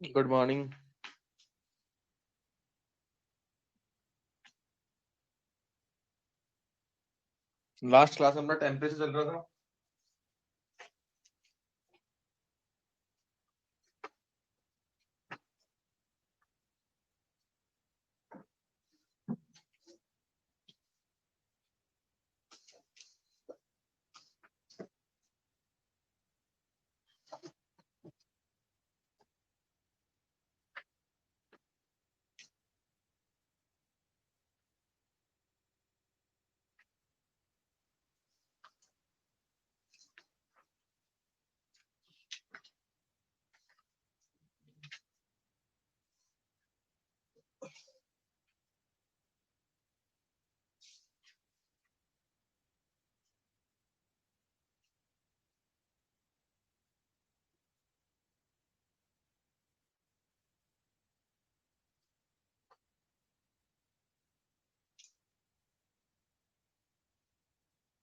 Good morning. Last class में अपना temperature चल रहा था।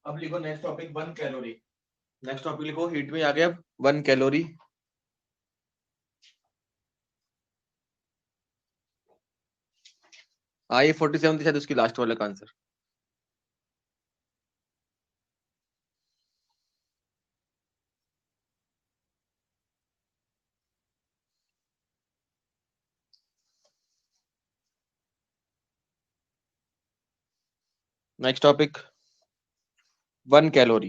अब लिखो next topic 1 calorie. Next topic लिखो, हीट में आ गया 1 कैलोरी। आई 47 थी शायद उसकी लास्ट वाले का answer. Next topic 1 calorie.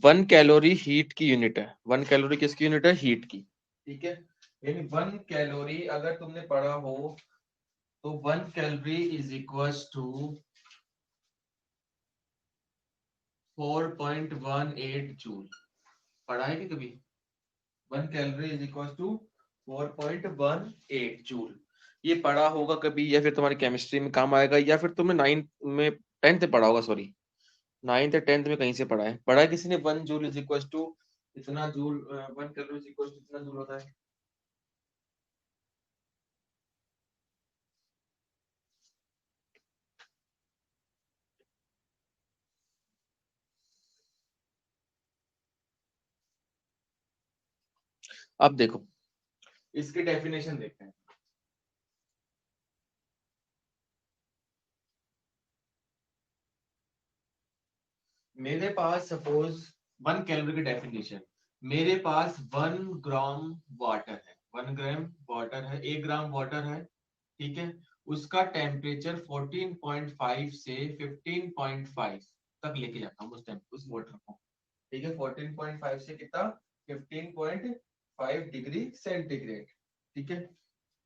1 calorie heat की यूनिट है। 1 कैलोरी किसकी यूनिट है? हीट की। ठीक है, यानी 1 कैलोरी अगर तुमने पढ़ा हो तो 1 calorie is equal to 4.18 joule. पढ़ा है कि कभी? 1 calorie is equal to 4.18 joule. ये पढ़ा होगा कभी, या फिर तुम्हारी केमिस्ट्री में काम आएगा, या फिर तुमने 9th में 10th में पढ़ा होगा। सॉरी, 9th या 10th में कहीं से पढ़ा है। पढ़ा है किसी ने 1 जूल इज इक्वल टू इतना joule, 1 calorie is equal to इतना जूल होता है। अब देखो, इसकी डेफिनेशन देखते हैं। मेरे पास सपोज 1 कैलोरी की डेफिनेशन, मेरे पास 1 ग्राम वाटर है। 1 ग्राम वाटर है, 1 ग्राम वाटर है। ठीक है, उसका टेम्परेचर 14.5 से 15.5 तक लेके जाता हूँ उस वाटर को। ठीक है, 14.5 से कितना? 15.5 डिग्री सेंटीग्रेड। ठीक है,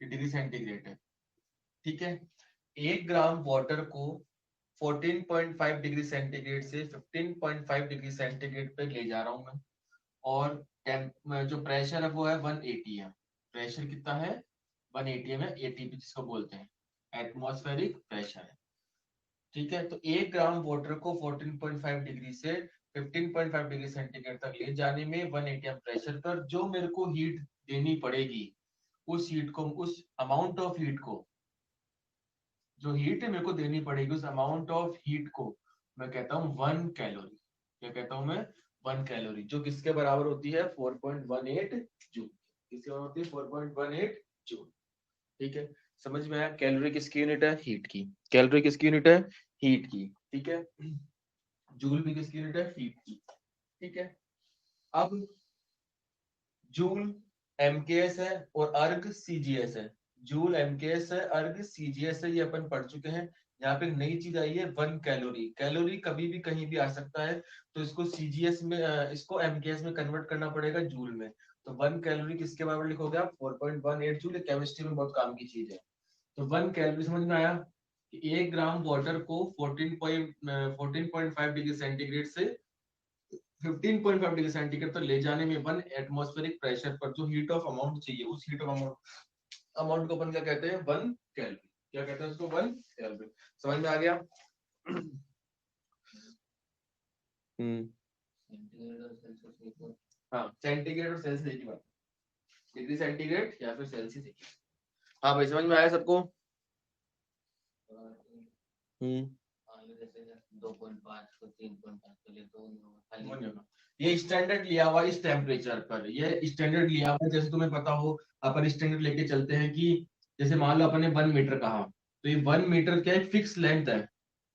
डिग्री सेंटीग्रेड है। ठीक है, 1 ग्राम वाटर को 14.5 डिग्री सेंटीग्रेड से 15.5 डिग्री सेंटीग्रेड पे ले जा रहा हूं मैं। और जो प्रेशर है वो है 180 है। प्रेशर कितना है? 180 है, एटीपी जिसको बोलते हैं, एटमॉस्फेरिक प्रेशर है। ठीक है, तो 1 ग्राम वाटर को 14.5 डिग्री से 15.5 डिग्री सेंटीग्रेड तक ले जाने में 180 प्रेशर पर जो मेरे को हीट देनी पड़ेगी, उस हीट को, उस अमाउंट ऑफ हीट को, जो हीट मेरे को देनी पड़ेगी, उस अमाउंट ऑफ हीट को मैं कहता हूँ 1 कैलोरी। क्या कहता हूँ मैं? 1 कैलोरी, जो किसके बराबर होती है? 4.18 जूल। किसके बराबर होती है? 4.18 जूल। ठीक है, समझ में आया? कैलोरी किसकी यूनिट है? हीट की। कैलोरी किसकी यूनिट है? हीट की। ठीक है, जूल भी किसकी यूनिट है? हीट की। ठीक है, अब जूल एमकेएस है और अर्ग सीजीएस है। जूल एमकेएस है, अर्ग सीजीएस है, ये अपन पढ़ चुके हैं। यहाँ पे एक नई चीज आई है 1 कैलोरी। कैलोरी कभी भी कहीं भी आ सकता है, तो इसको सीजीएस में इसको एमकेएस में कन्वर्ट करना पड़ेगा जूल में। तो 1 कैलोरी किसके बराबर लिखोगे आप? 4.18 जूल। केमिस्ट्री में बहुत काम की चीज है। तो 1 कैलोरी समझ में आया कि 1 ग्राम वाटर को 14.5 डिग्री सेंटीग्रेड से 15.5 डिग्री सेंटीग्रेड तो ले जाने में 1 एटमॉस्फेरिक प्रेशर पर जो हीट ऑफ अमाउंट चाहिए, उस हीट ऑफ अमाउंट को अपन क्या कहते हैं? 1 कैलोरी। क्या कहते हैं उसको? 1 कैलोरी। समझ में आ गया? हाँ, सेंटीग्रेड और सेल्सियस की बात, डिग्री सेंटीग्रेड या फिर सेल्सियस। हाँ भाई, समझ में आया सबको? जैसे 2.5 को 3.5 के लिए तो ये स्टैंडर्ड लिया हुआ इस टेम्परेचर पर, ये स्टैंडर्ड लिया हुआ। जैसे तुम्हें पता हो, अपन स्टैंडर्ड लेके चलते हैं कि जैसे मान लो अपन ने 1 मीटर कहा, तो ये 1 मीटर क्या है? फिक्स लेंथ है।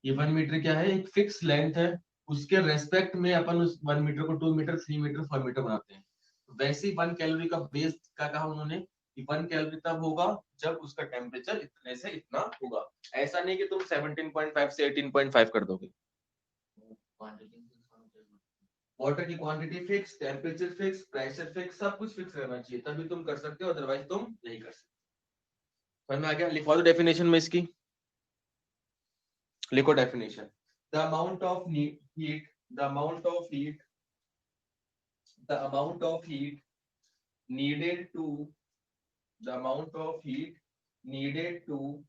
ये 1 मीटर क्या है? एक फिक्स लेंथ है। उसके रेस्पेक्ट में अपन उस 1 मीटर को 2 मीटर, 3 मीटर, 4 मीटर बनाते हैं। वैसे ही 1 कैलोरी का बेस क्या कहा उन्होंने कि 1 कैलोरी तब होगा जब उसका टेम्परेचर इतने से इतना होगा। ऐसा नहीं कि तुम 17.5 से 18.5 कर दोगे। वाटर की quantity fix, temperature fix, pressure fix, सब कुछ फिक्स रहना चाहिए, तभी तुम कर सकते हो, अदरवाइज तुम नहीं कर सकते। समझ में आ गया? लिखवा दो डेफिनेशन में इसकी। लिखो definition. The amount of heat the amount of heat the amount of heat needed to the amount of heat needed to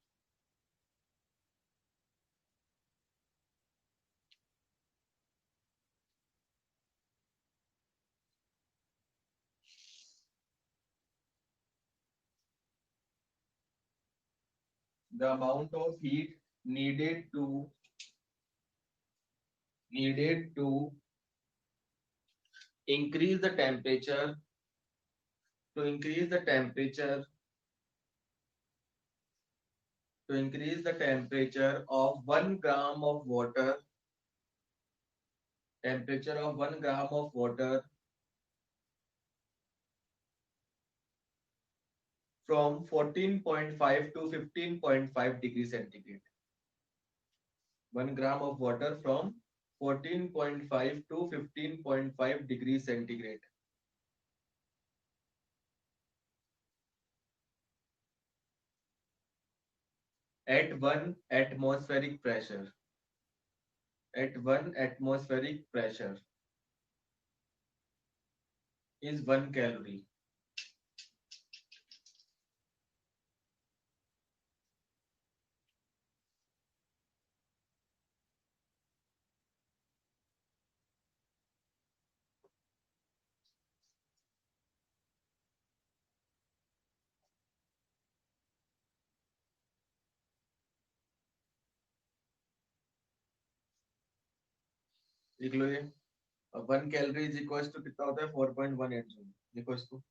the amount of heat needed to increase the temperature to increase the temperature to increase the temperature of 1 gram of water temperature of 1 gram of water from 14.5 to 15.5 degree centigrade. 1 gram of water from 14.5 to 15.5 degree centigrade at 1 atmospheric pressure. At 1 atmospheric pressure is 1 calorie. लिख लो ये। 1 calorie is equal to कितना होता है? 4.18 joule. लिखो इसको।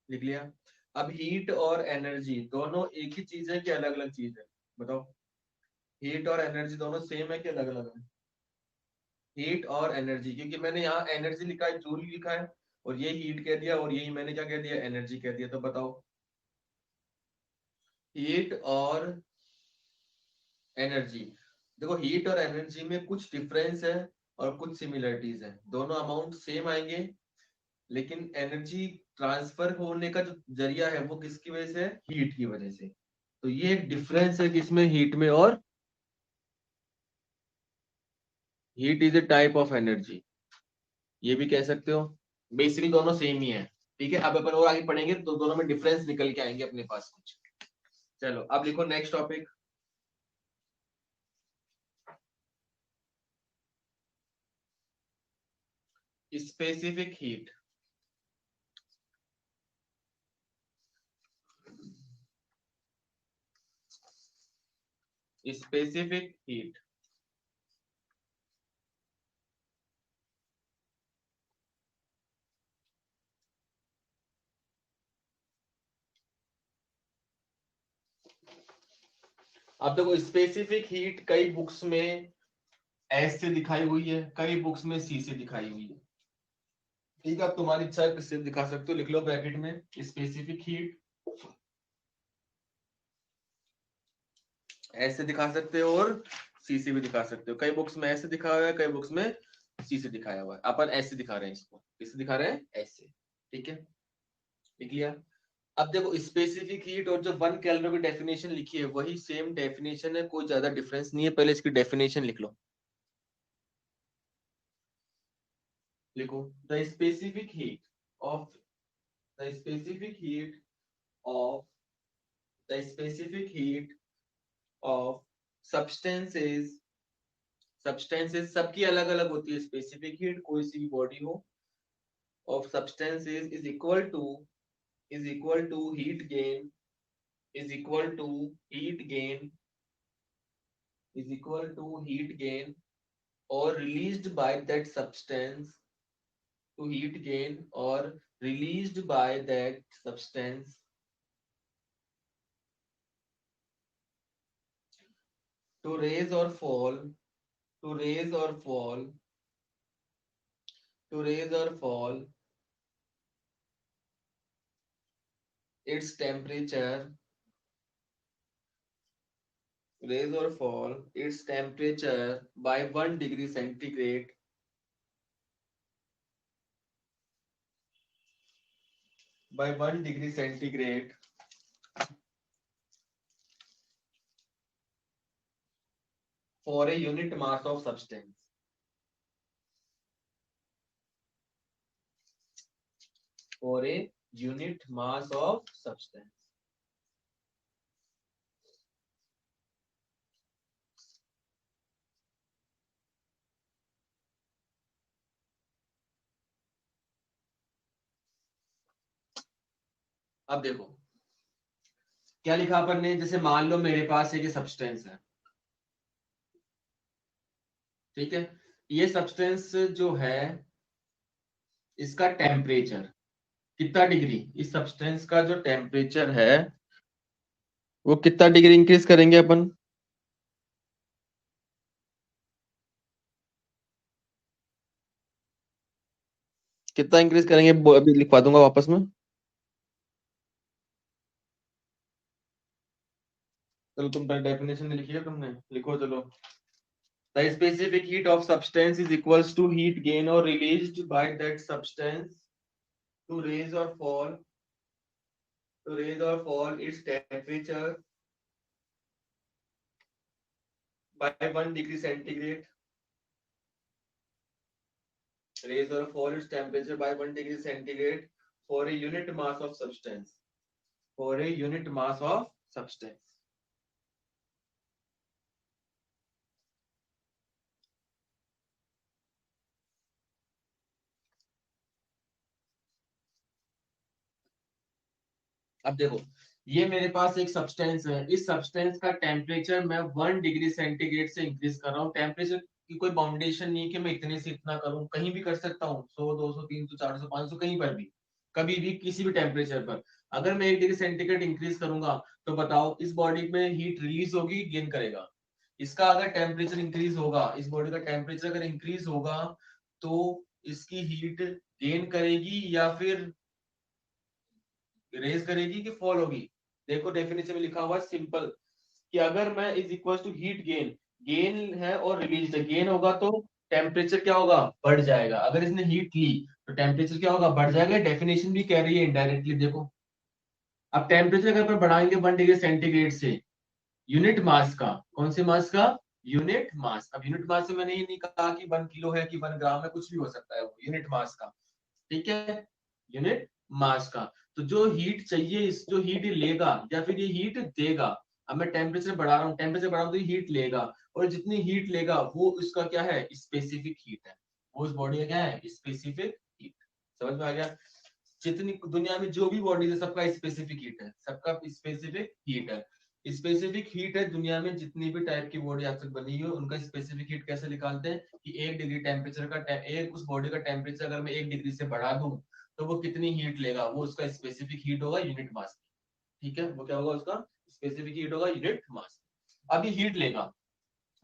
लिख लिया? अब हीट और एनर्जी दोनों एक ही चीज है कि अलग अलग चीज है? बताओ। हीट और एनर्जी दोनों सेम है कि अलग अलग है? हीट और एनर्जी, क्योंकि मैंने यहाँ एनर्जी लिखा है, जूल लिखा है, और ये हीट कह दिया, और यही मैंने क्या कह दिया? एनर्जी कह दिया। तो बताओ, हीट और एनर्जी। देखो, हीट और एनर्जी में कुछ डिफरेंस है और कुछ सिमिलरिटीज है। दोनों अमाउंट सेम आएंगे, लेकिन एनर्जी ट्रांसफर होने का जो जरिया है वो किसकी वजह से है? हीट की वजह से। तो ये एक डिफरेंस है किसमें? हीट में। और heat is a type of energy, ये भी कह सकते हो। बेसिकली दोनों सेम ही है। ठीक है, अब अपन और आगे पढ़ेंगे तो दोनों में डिफरेंस निकल के आएंगे अपने पास कुछ। चलो अब लिखो next topic. Specific heat. Specific heat अब देखो स्पेसिफिक हीट कई बुक्स में एस से दिखाई हुई है, कई बुक्स में सी से दिखाई हुई है। ठीक है, अब तुम्हारी इच्छा है किससे दिखा सकते हो, लिख लो ब्रैकेट में स्पेसिफिक हीट एस से दिखा सकते हो और सी से भी दिखा सकते हो। कई बुक्स में एस से दिखाया हुआ है, कई बुक्स में सी से दिखाया हुआ है। अपन एस से दिखा रहे हैं इसको, किससे दिखा रहे हैं, एस से। ठीक है, लिख लिया। अब देखो स्पेसिफिक हीट और जो 1 केल्विन की डेफिनेशन लिखी है वही सेम डेफिनेशन है, कोई ज्यादा डिफरेंस नहीं है। पहले इसकी डेफिनेशन लिख लो, लिखो the specific heat of the specific heat of the specific heat of substances substances सबकी अलग अलग होती है स्पेसिफिक हीट, कोई सी भी बॉडी हो, of substances is equal to heat gain is equal to heat gain is equal to heat gain or released by that substance to heat gain or released by that substance to raise or fall to raise or fall to raise or fall its temperature raise or fall its temperature by 1 degree centigrade by 1 degree centigrade for a unit mass of substance for a unit mass of substance। अब देखो क्या लिखा अपन ने, जैसे मान लो मेरे पास एक substance है, ठीक है, ये सब्सटेंस जो है इसका टेम्परेचर कितना डिग्री, इस सब्सटेंस का जो टेम्परेचर है वो कितना डिग्री इंक्रीज करेंगे अपन, कितना इंक्रीज करेंगे अभी लिखवा दूंगा वापस में। चलो तुम डेफिनेशन लिखी है तुमने, लिखो चलो। The specific heat of substance is equals to heat gain or released by that substance to raise or fall its temperature by 1 degree centigrade raise or fall its temperature by 1 degree centigrade for a unit mass of substance for a unit mass of substance। अब देखो ये मेरे पास एक substance है, इस substance का temperature मैं 1 degree centigrade से इंक्रीज कर रहा हूँ। टेम्परेचर की कोई बाउंडेशन नहीं कि मैं इतने से इतना करूँ, कहीं भी कर सकता हूँ, 100 200 300 400 500 कहीं पर भी, कभी भी किसी भी टेम्परेचर पर। अगर मैं 1 डिग्री सेंटीग्रेड इंक्रीज करूंगा तो बताओ इस बॉडी में हीट रिलीज होगी, गेन करेगा। इसका अगर टेम्परेचर इंक्रीज होगा, इस बॉडी का टेम्परेचर अगर इंक्रीज होगा तो इसकी हीट गेन करेगी या फिर रेज करेगी कि फॉल होगी। देखो डेफिनेशन में लिखा हुआ है सिंपल कि अगर मैं is equal to heat gain, gain है और रिलीज है, गेन होगा तो टेम्परेचर क्या होगा, बढ़ जाएगा। अगर इसने हीट ली तो टेम्परेचर क्या होगा, बढ़ जाएगा। डेफिनेशन भी कह रही है इनडायरेक्टली, देखो अब टेम्परेचर अगर अपन बढ़ाएंगे 1 डिग्री सेंटीग्रेड से, यूनिट मास का, कौन से मास का, यूनिट मास। अब यूनिट मास से मैंने ये नहीं कहा कि 1 किलो है कि 1 ग्राम है, कुछ भी हो सकता है वो यूनिट मास का। ठीक है, यूनिट मास का। तो जो हीट चाहिए, इस जो हीट लेगा या फिर ये हीट देगा, अब मैं टेम्परेचर बढ़ा रहा हूँ, टेम्परेचर बढ़ा तो ये हीट लेगा, और जितनी हीट लेगा वो इसका क्या है, स्पेसिफिक हीट है। वो उस बॉडी का क्या है, स्पेसिफिक हीट। समझ में आ गया। जितनी दुनिया में जो भी बॉडीज है सबका स्पेसिफिक हीट है, सबका स्पेसिफिक हीट है। स्पेसिफिक हीट है दुनिया में जितनी भी टाइप की बॉडी आज तक बनी है उनका स्पेसिफिक हीट कैसे निकालते हैं कि 1 डिग्री टेम्परेचर का एक उस बॉडी का टेम्परेचर अगर मैं 1 डिग्री से बढ़ा दूं तो वो कितनी हीट लेगा, वो उसका स्पेसिफिक हीट होगा यूनिट मास। ठीक है, वो क्या होगा, उसका स्पेसिफिक हीट होगा यूनिट मास। अब ये हीट लेगा,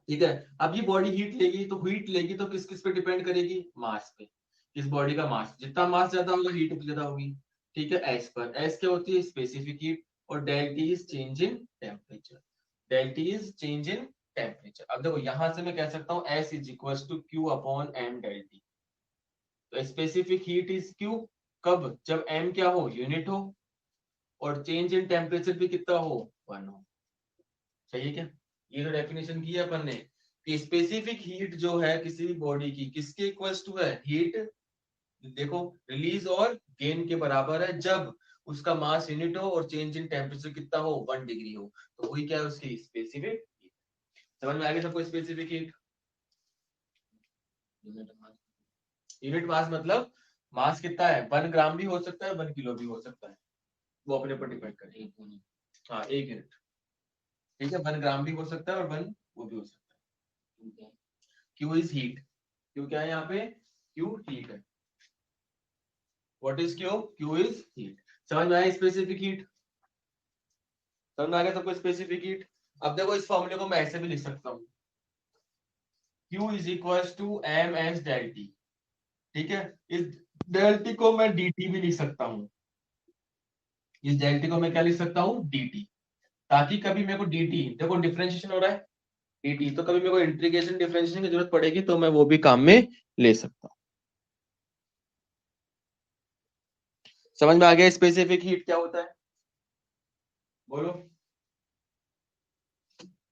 ठीक है। अब ये बॉडी हीट लेगी, तो हीट लेगी तो किस किस पे डिपेंड करेगी, मास पे। इस बॉडी का मास, जितना मास ज्यादा होगा हीट उतनी ज्यादा होगी, ठीक है। एस पर, एस क्या होती है, स्पेसिफिक हीट, और del T is change in temperature, del T is change in temperature. अब देखो यहां से मैं कह सकता हूँ S is equal to Q upon M del T. तो स्पेसिफिक हीट इज क्यू, कब, जब एम क्या हो, यूनिट हो, और चेंज इन टेम्परेचर भी कितना हो, 1 हो। सही है क्या? ये जो डेफिनेशन की है अपन ने कि स्पेसिफिक हीट जो है किसी भी बॉडी की किसके इक्वल्स टू है, हीट, देखो, रिलीज और गेन के बराबर है जब उसका मास यूनिट हो और चेंज इन टेम्परेचर कितना हो, 1 डिग्री हो। तो वही क्या है, उसकी स्पेसिफिक हीट। समझ में आ गया सबको स्पेसिफिक हीट? यूनिट मास मतलब मास कितना है, 1 ग्राम भी हो सकता है, 1 किलो भी हो सकता है, वो अपने पर डिपेंड करेगा। हाँ, 1 यूनिट, ठीक है। 1 ग्राम भी हो सकता है और 1 वो भी हो सकता है। क्यू इज हीट, क्यू क्या है यहाँ पे, क्यू हीट है। What is Q, Q is heat. समझ में आया स्पेसिफिक हीट? समझ में आ गया सबको स्पेसिफिक हीट? अब देखो इस फॉर्मूले को मैं ऐसे भी लिख सकता हूँ, Q is equal to M S del T, ठीक है। इस डेल टी को मैं डी टी भी लिख सकता हूँ, इस डेल टी को मैं क्या लिख सकता हूँ, डी टी, ताकि कभी मेरे को डी टी, देखो डिफरेंशिएशन हो रहा है डी टी, तो कभी मेरे को इंटीग्रेशन डिफरेंशिएशन की जरूरत पड़ेगी तो मैं वो भी काम में ले सकता हूँ। समझ में आ गया स्पेसिफिक हीट क्या होता है, बोलो।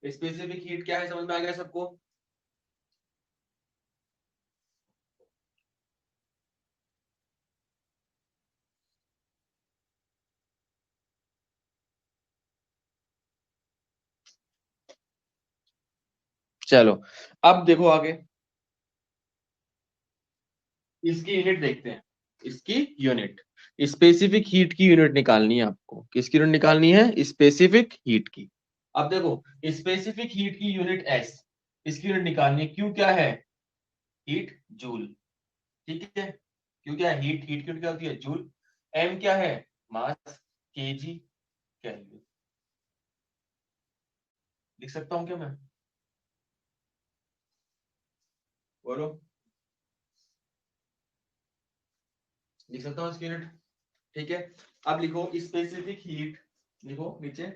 स्पेसिफिक हीट क्या है, समझ में आ गया सबको? चलो अब देखो आगे, इसकी यूनिट देखते हैं। इसकी यूनिट, स्पेसिफिक हीट की यूनिट निकालनी है आपको। किसकी यूनिट निकालनी है, स्पेसिफिक हीट की। अब देखो स्पेसिफिक हीट की यूनिट एस, इसकी यूनिट निकालनी है। क्यू क्या है, हीट, जूल, ठीक है। क्यू क्या है, हीट, हीट की यूनिट क्या होती है, जूल। एम क्या है, मास, केजी, केल्विन। लिख सकता हूं क्या मैं, बोलो। लिख सकता हूँ इसकी यूनिट, ठीक है। अब लिखो स्पेसिफिक हीट, लिखो नीचे,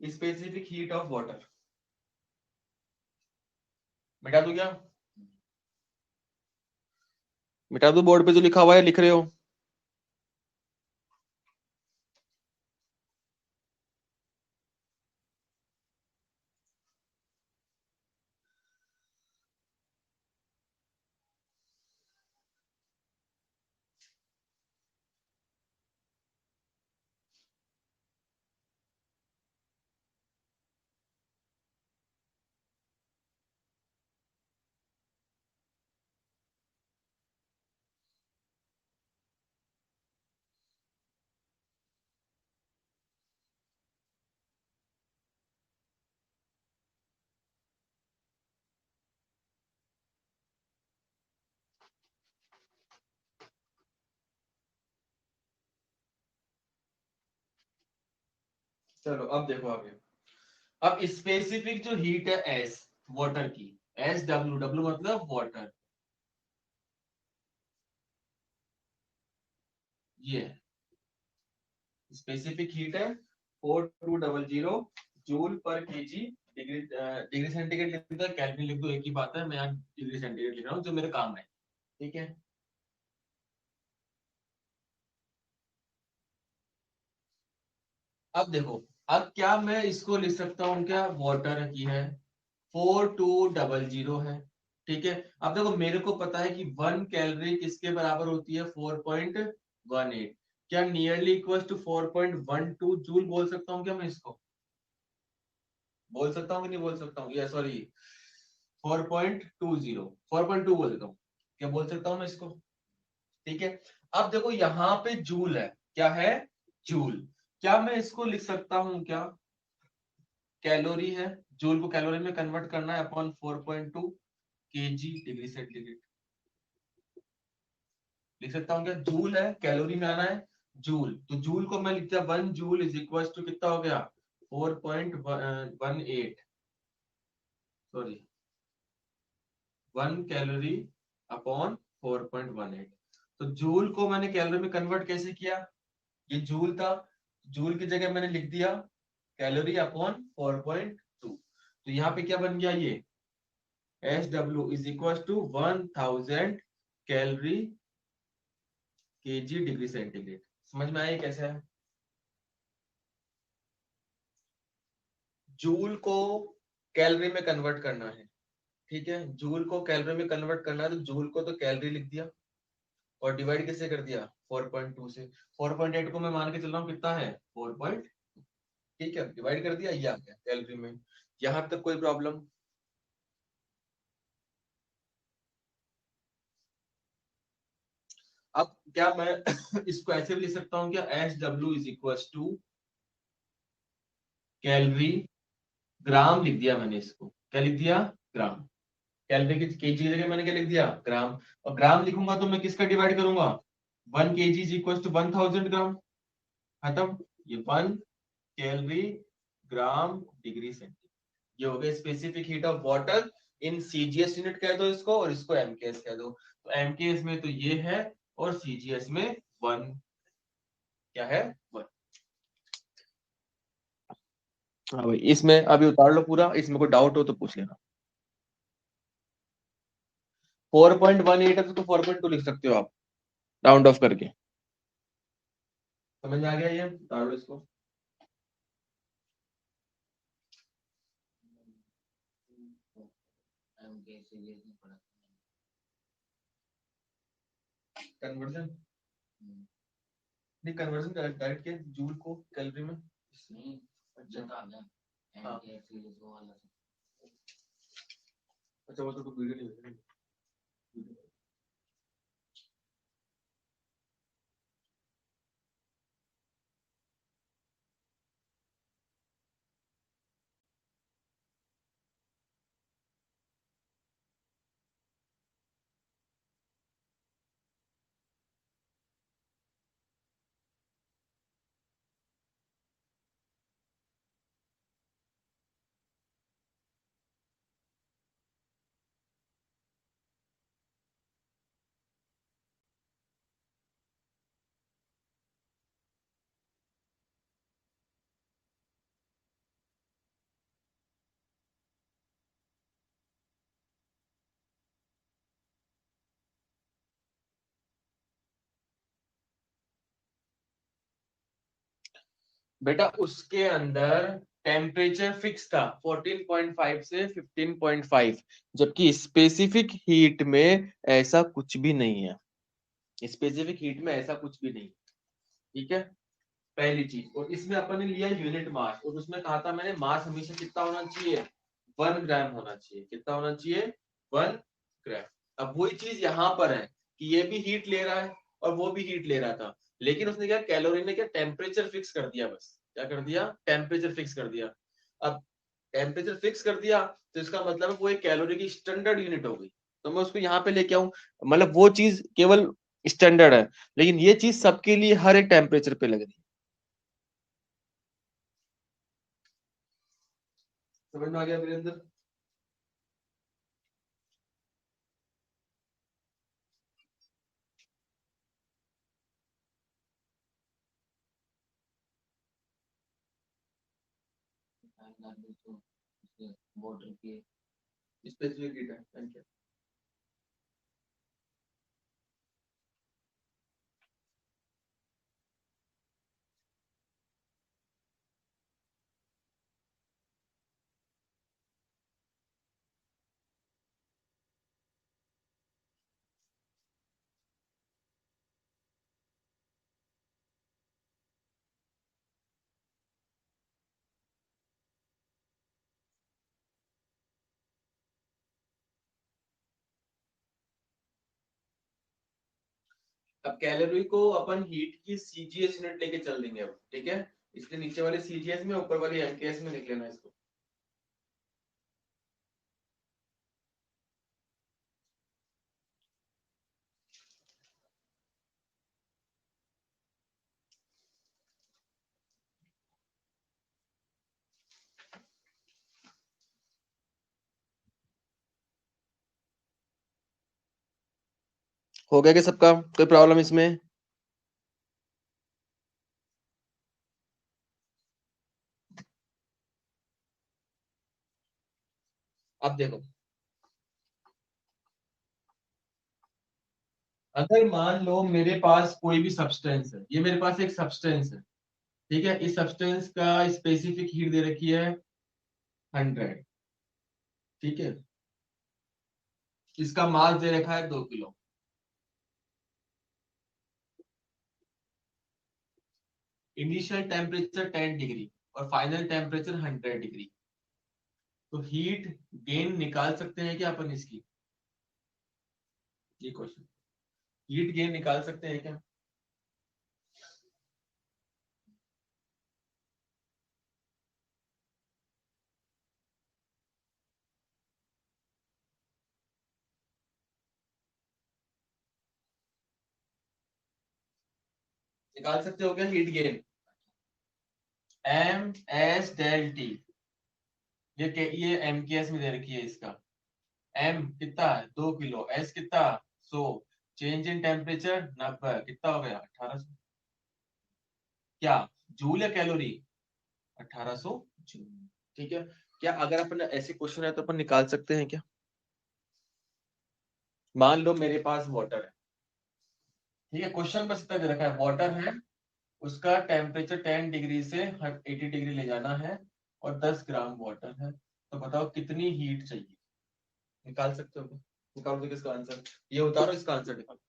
स्पेसिफिक हीट ऑफ वाटर। मिटा दूं क्या, मिटा दो, बोर्ड पे जो लिखा हुआ है लिख रहे हो? चलो अब देखो आगे। अब स्पेसिफिक जो हीट है एस, वाटर की, एस डब्ल्यू, डब्ल्यू मतलब वाटर, ये स्पेसिफिक हीट है 4200 जूल पर केजी। डिग्री, डिग्री सेंटीग्रेड लिख दो, केल्विन लिख दो, एक ही बात है। मैं यहाँ डिग्री सेंटीग्रेड लिख रहा हूँ जो मेरे काम है, ठीक है। अब देखो, अब क्या मैं इसको लिख सकता हूँ क्या, वाटर की है 4200 है, ठीक है। अब देखो मेरे को पता है कि 1 कैलोरी किसके बराबर होती है, 4.18। क्या नियरली इक्वल टू 4.12 जूल बोल सकता हूँ क्या मैं इसको, बोल सकता हूँ कि नहीं बोल सकता हूँ, या सॉरी 4.20, 4.2 बोल देता हूँ, क्या बोल सकता हूँ मैं इसको, ठीक है। अब देखो यहाँ पे जूल है, क्या है, जूल। क्या मैं इसको लिख सकता हूँ क्या, कैलोरी है, जूल को कैलोरी में कन्वर्ट करना है अपॉन 4.2 केजी डिग्री सेंटीग्रेड। लिख सकता हूँ क्या, जूल है, कैलोरी में आना है जूल, तो जूल को मैं लिखता 1 जूल इज इक्वल टू कितना हो गया, 4.18, सॉरी 1 कैलोरी अपॉन 4.18। तो जूल को मैंने कैलोरी में कन्वर्ट कैसे किया? ये जूल था, जूल की जगह मैंने लिख दिया कैलोरी अपॉन 4.2। तो यहाँ पे क्या बन गया? ये SW is equal to 1000 calorie KG degree centigrade. समझ में आया ये कैसे है? जूल को कैलोरी में कन्वर्ट करना है, ठीक है, जूल को कैलोरी में कन्वर्ट करना है, तो जूल को तो कैलोरी लिख दिया और डिवाइड कैसे कर दिया? 4.2 से। 4.8 को मैं मान के चल रहा हूँ कितना है? 4 पॉइंट, ठीक है, डिवाइड कर दिया, ये आ गया कैलोरी में। यहां तक कोई प्रॉब्लम? अब क्या मैं इसको ऐसे भी लिख सकता हूँ क्या? SW is equal to calorie, gram लिख दिया मैंने इसको, क्या लिख दिया? ग्राम। कैलोरी की केजी की जगह मैंने क्या लिख दिया? ग्राम। और ग्राम लिखूंगा तो मैं किसका डिवाइड करूंगा? 1 kg इज इक्वल टू 1000 ग्राम। खत्म। ये 1 कैलोरी ग्राम डिग्री सेंटीग्रेड। ये हो गया specific heat of water in CGS unit कह दो इसको, और इसको एमकेएस कह दो। तो एमकेएस में तो ये है, और सीजीएस में 1, क्या है? 1। हाँ भाई, इसमें अभी उतार लो पूरा, इसमें कोई डाउट हो तो पूछ लेना। 4.18 है तो 4.2 लिख सकते हो आप, राउंड ऑफ करके। समझ में आ गया? ये उतार लो इसको। कन्वर्जन नहीं, कन्वर्जन डायरेक्ट किया जूल को कैलोरी में। नहीं, अच्छा हाँ, अच्छा वो तो वीडियो नहीं भेजना। बेटा उसके अंदर टेम्परेचर फिक्स था 14.5 से 15.5, जबकि स्पेसिफिक हीट में ऐसा कुछ भी नहीं है। स्पेसिफिक हीट में ऐसा कुछ भी नहीं, ठीक है, पहली चीज। और इसमें अपन ने लिया यूनिट मास, और उसमें कहा था मैंने मास हमेशा कितना होना चाहिए? 1 ग्राम होना चाहिए। कितना होना चाहिए? 1 ग्राम। अब वही चीज यहाँ पर है कि ये भी हीट ले रहा है और वो भी हीट ले रहा था, लेकिन उसने क्या, कैलोरी ने क्या, टेम्परेचर फिक्स कर दिया। बस क्या कर दिया? टेम्परेचर फिक्स कर दिया। अब टेम्परेचर फिक्स कर दिया तो इसका मतलब है वो एक कैलोरी की स्टैंडर्ड यूनिट हो गई। तो मैं उसको यहाँ पे लेके आऊं, मतलब वो चीज केवल स्टैंडर्ड है, लेकिन ये चीज सबके लिए हर एक टेम्परेचर पे लग रही है। समझ में आ गया वीरेंद्र? स्पेसिफिक हीट है, थैंक यू। अब कैलोरी को अपन हीट की सीजीएस यूनिट लेके चल देंगे अब, ठीक है, इसलिए नीचे वाले सीजीएस में, ऊपर वाले एमकेएस में लिख लेना इसको। हो गया क्या सबका? कोई प्रॉब्लम इसमें? अब देखो, अगर मान लो मेरे पास कोई भी सब्सटेंस है, ये मेरे पास एक सब्सटेंस है, ठीक है, इस सब्सटेंस का स्पेसिफिक हीट दे रखी है 100, ठीक है, इसका मास दे रखा है 2 किलो, इनिशियल टेम्परेचर 10 डिग्री और फाइनल टेम्परेचर 100 डिग्री, तो हीट गेन निकाल सकते हैं क्या अपन इसकी? ये क्वेश्चन, हीट गेन निकाल सकते हैं क्या? निकाल सकते हो क्या heat gain? M S del T, ये एम के एस में दे रखी है इसका। एम कितना है? 2 किलो। एस कितना? 100। चेंज इन टेम्परेचर 90, कितना हो गया? 1800। क्या जूल या कैलोरी? 1800 जूल। ठीक है, क्या अगर अपन ऐसे क्वेश्चन है तो अपन निकाल सकते हैं क्या? मान लो मेरे पास वाटर है, ठीक है, क्वेश्चन बस इतना दे रखा है, वाटर है, उसका टेम्परेचर 10 डिग्री से 80 डिग्री ले जाना है और 10 ग्राम वाटर है, तो बताओ कितनी हीट चाहिए? निकाल सकते हो क्या? निकालो तो किसका आंसर, ये उतारो, इसका आंसर निकालो।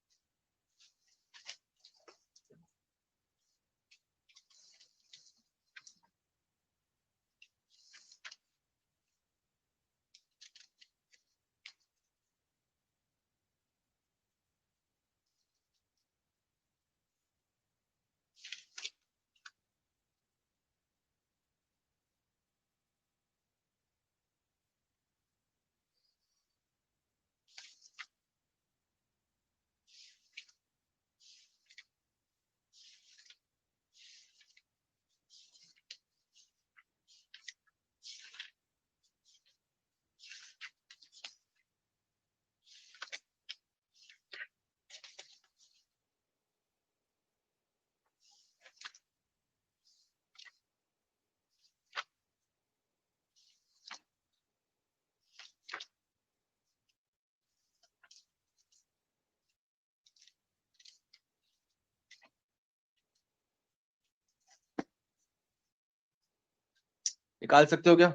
निकाल सकते हो क्या?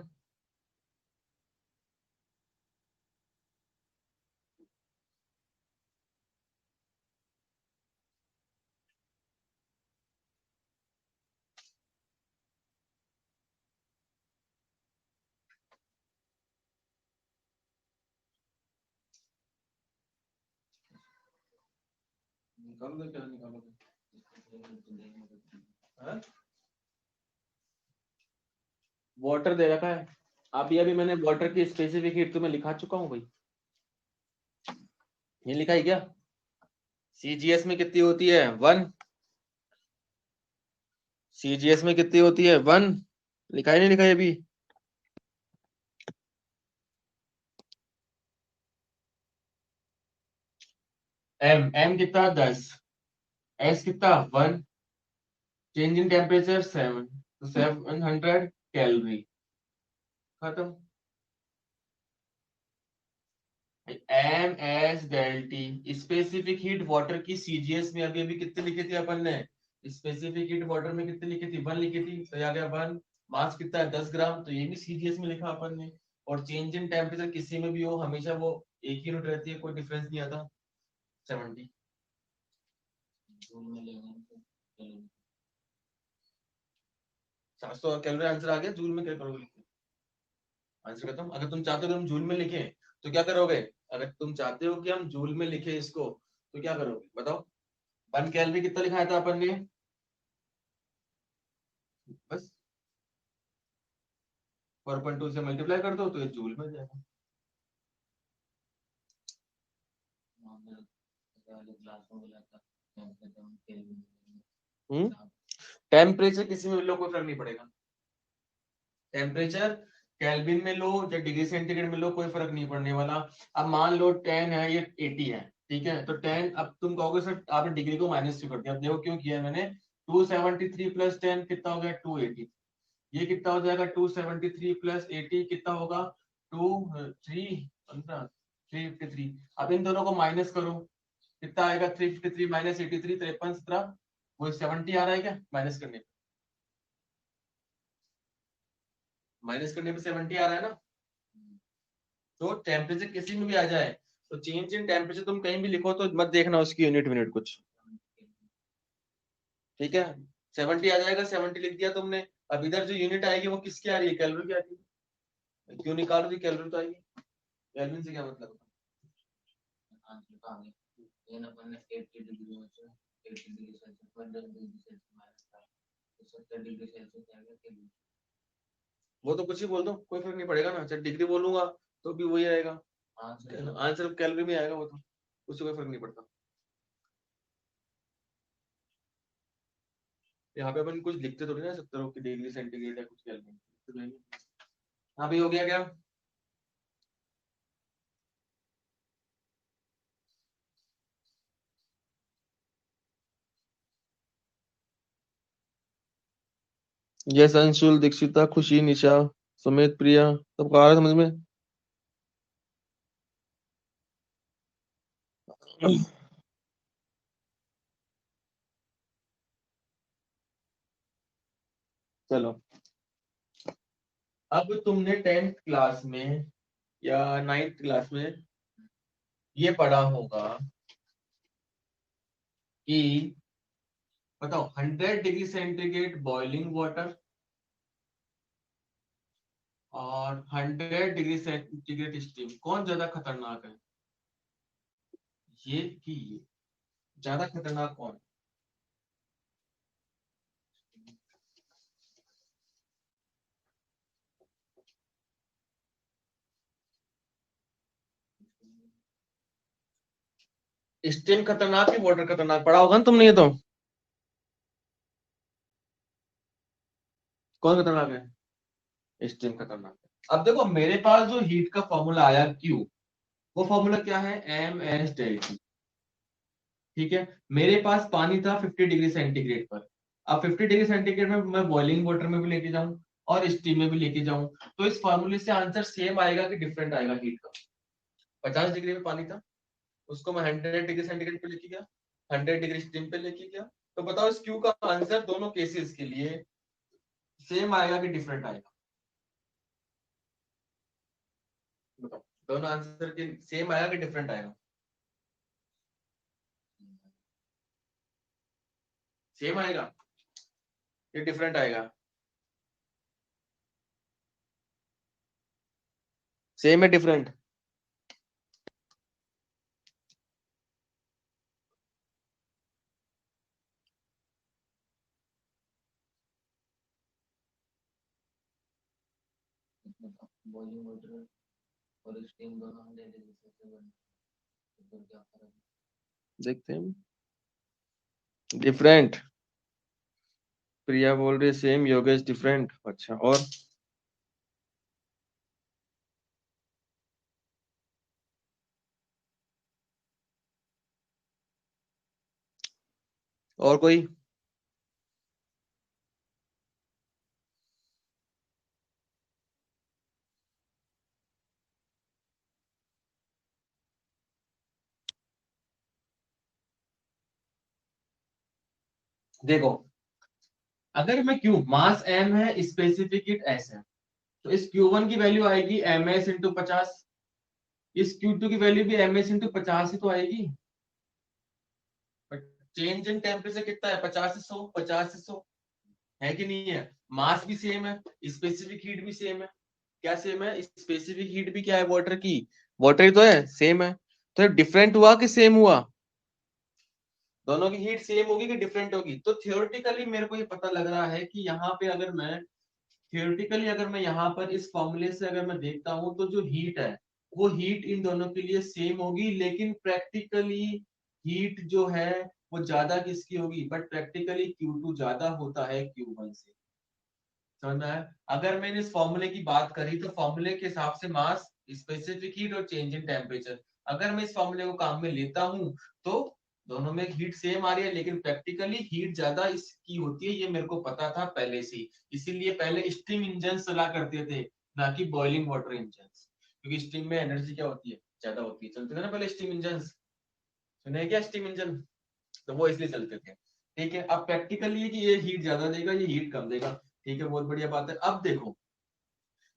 निकालो तो, क्या निकालोगे? हाँ? वाटर दे रखा है, अभी मैंने वाटर की स्पेसिफिक हीट तुम्हें लिखा चुका हूँ भाई, ये लिखा है क्या? सीजीएस में कितनी होती है? 1। सीजीएस में कितनी होती है? 1। लिखा ही नहीं लिखा है अभी? एम कितना? 10। एस कितना? 1। चेंज इन टेम्परेचर 7, तो 700 कैलोरी। खत्म। M S del T specific heat water की सीजीएस में अभी अभी कितने लिखे थे अपन ने? स्पेसिफिक हीट वाटर में कितने लिखी थी? 1 लिखी थी, तो आ गया 1। मास कितना है? 10 ग्राम, तो ये भी सीजीएस में लिखा अपन ने। और चेंज इन टेम्परेचर किसी में भी हो, हमेशा वो एक ही यूनिट रहती है, कोई डिफरेंस नहीं आता। 70। 700 कैलोरी आंसर आ गया। जूल में क्या करोगे? आंसर खत्म। अगर तुम चाहते हो कि हम जूल में लिखें तो क्या करोगे? अगर तुम चाहते हो कि हम जूल में लिखे इसको तो क्या करोगे बताओ? 1 कैलोरी कितना लिखाया था अपन ने? बस 4.2 से मल्टीप्लाई कर दो तो ये जूल में जाएगा। हम्म, टेम्परेचर किसी में लो, कोई फर्क नहीं पड़ेगा। टेम्परेचर केल्विन में लो या डिग्री सेंटीग्रेड में लो, कोई फर्क नहीं पड़ने वाला। अब मान लो 10 है, ये 80 है, ठीक है, तो 10, अब तुम कहोगे सर आपने डिग्री को माइनस क्यों कर दिया? अब देखो क्यों किया है मैंने। 273 प्लस 10 कितना हो गया? 280। ये कितना हो जाएगा? 273 प्लस 80 कितना होगा? 353। अब इन दोनों को माइनस करो, कितना आएगा? 353 माइनस 83, 53 17, वो 70 आ रहा है क्या? माइनस करने पे, माइनस करने पे 70 आ रहा है ना। तो टेम्परेचर किसी में भी आ जाए, तो चेंज इन टेम्परेचर तुम कहीं भी लिखो तो मत देखना उसकी यूनिट यूनिट कुछ, ठीक है। 70 आ जाएगा, 70 लिख दिया तुमने। अब इधर जो यूनिट आएगी वो किसकी आ रही है? कैलोरी की आ रही है। क्यों निकाल रही? कैलोरी तो आएगी। केल्विन से क्या मतलब? वो तो कुछ ही बोल दो, कोई फर्क नहीं पड़ेगा ना, चाहे डिग्री बोलूंगा तो भी वही आएगा आंसर, कैलोरी में आएगा वो तो, उससे कोई फर्क नहीं पड़ता। यहाँ पे अपन कुछ लिखते थोड़ी ना 70 की डिग्री सेंटीग्रेड या कुछ केल्विन तो नहीं। हाँ भाई, हो गया क्या? यस, अंशुल, दीक्षिता, खुशी, निशा, सुमित, प्रिया, सबको आ रहा है समझ में? चलो, अब तुमने 10th क्लास में या 9th क्लास में ये पढ़ा होगा कि, बताओ, 100 डिग्री सेंटीग्रेड बॉइलिंग वाटर और 100 डिग्री सेंटीग्रेड स्टीम, कौन ज्यादा खतरनाक है? ये कि ये ज्यादा खतरनाक कौन? स्टीम खतरनाक है, वाटर खतरनाक? पढ़ा होगा ना तुमने ये तो। कौन खतरनाक है? स्टीम खतरनाक है। अब देखो मेरे पास जो हीट का फॉर्मूला आया क्यू, वो फॉर्मूला क्या है? M S delta T. ठीक है, मेरे पास पानी था 50 डिग्री सेंटीग्रेड पर। अब 50 डिग्री सेंटीग्रेड में मैं बॉइलिंग वाटर में भी लेके जाऊं और स्टीम में भी लेके जाऊं, तो इस फॉर्मूले से आंसर सेम आएगा कि डिफरेंट आएगा? हीट का 50 डिग्री में पानी था, उसको मैं 100 डिग्री सेंटीग्रेड पे लेके गया, 100 डिग्री स्टीम पे लेके गया, तो बताओ इस क्यू का आंसर दोनों केसेस के लिए सेम आएगा कि डिफरेंट आएगा? बताओ, दोनों आंसर के सेम आएगा कि डिफरेंट आएगा? सेम आएगा कि डिफरेंट आएगा? सेम है, डिफरेंट? बॉइलिंग वाटर और स्टीम दोनों हम ले लेंगे, तो क्या फर्क है? देखते हैं। डिफरेंट, प्रिया बोल रही है सेम, योगेश डिफरेंट। अच्छा, और कोई? देखो, अगर मैं क्यू मास एम है, स्पेसिफिक हीट एस है, तो इस Q1 की वैल्यू आएगी एम एस इंटू 50, इस Q2 की वैल्यू भी एम एस इंटू 50 ही तो आएगी। बट चेंज इन टेम्परेचर कितना है? 50 से 100, 50 से 100, है कि नहीं है? मास भी सेम है, स्पेसिफिक हीट भी सेम है। क्या सेम है? स्पेसिफिक हीट भी क्या है? वाटर की, वाटर ही तो है, सेम है। तो डिफरेंट हुआ कि सेम हुआ? दोनों की हीट सेम होगी कि डिफरेंट होगी? तो थियोरेटिकली मेरे को ये पता लग रहा है कि यहाँ पे अगर मैं थियोरेटिकली अगर मैं यहाँ पर इस फॉर्मूले से अगर मैं देखता हूँ तो जो हीट है वो हीट इन दोनों के लिए सेम होगी, लेकिन प्रैक्टिकली हीट जो है वो ज्यादा किसकी होगी? बट प्रैक्टिकली Q2 ज्यादा होता है Q1 से। समझ में आया? अगर मैंने इस फॉर्मूले की बात करी तो फॉर्मूले के हिसाब से मास, स्पेसिफिक हीट और चेंज इन टेम्परेचर, अगर मैं इस फॉर्मूले को काम में लेता हूं तो दोनों में हीट सेम आ रही है, लेकिन प्रैक्टिकली हीट ज्यादा इसकी होती है, ये मेरे को पता था पहले से ही। इसीलिए पहले स्टीम इंजन चला करते थे, ना कि बॉइलिंग वाटर इंजन, क्योंकि स्टीम में एनर्जी क्या होती है, ज्यादा होती है। चलते थे ना पहले स्टीम इंजन, सुने क्या स्टीम इंजन, तो वो इसलिए चलते थे। ठीक है, अब प्रैक्टिकली है कि ये हीट ज्यादा देगा, ये हीट कम देगा। ठीक है, बहुत बढ़िया बात है। अब देखो,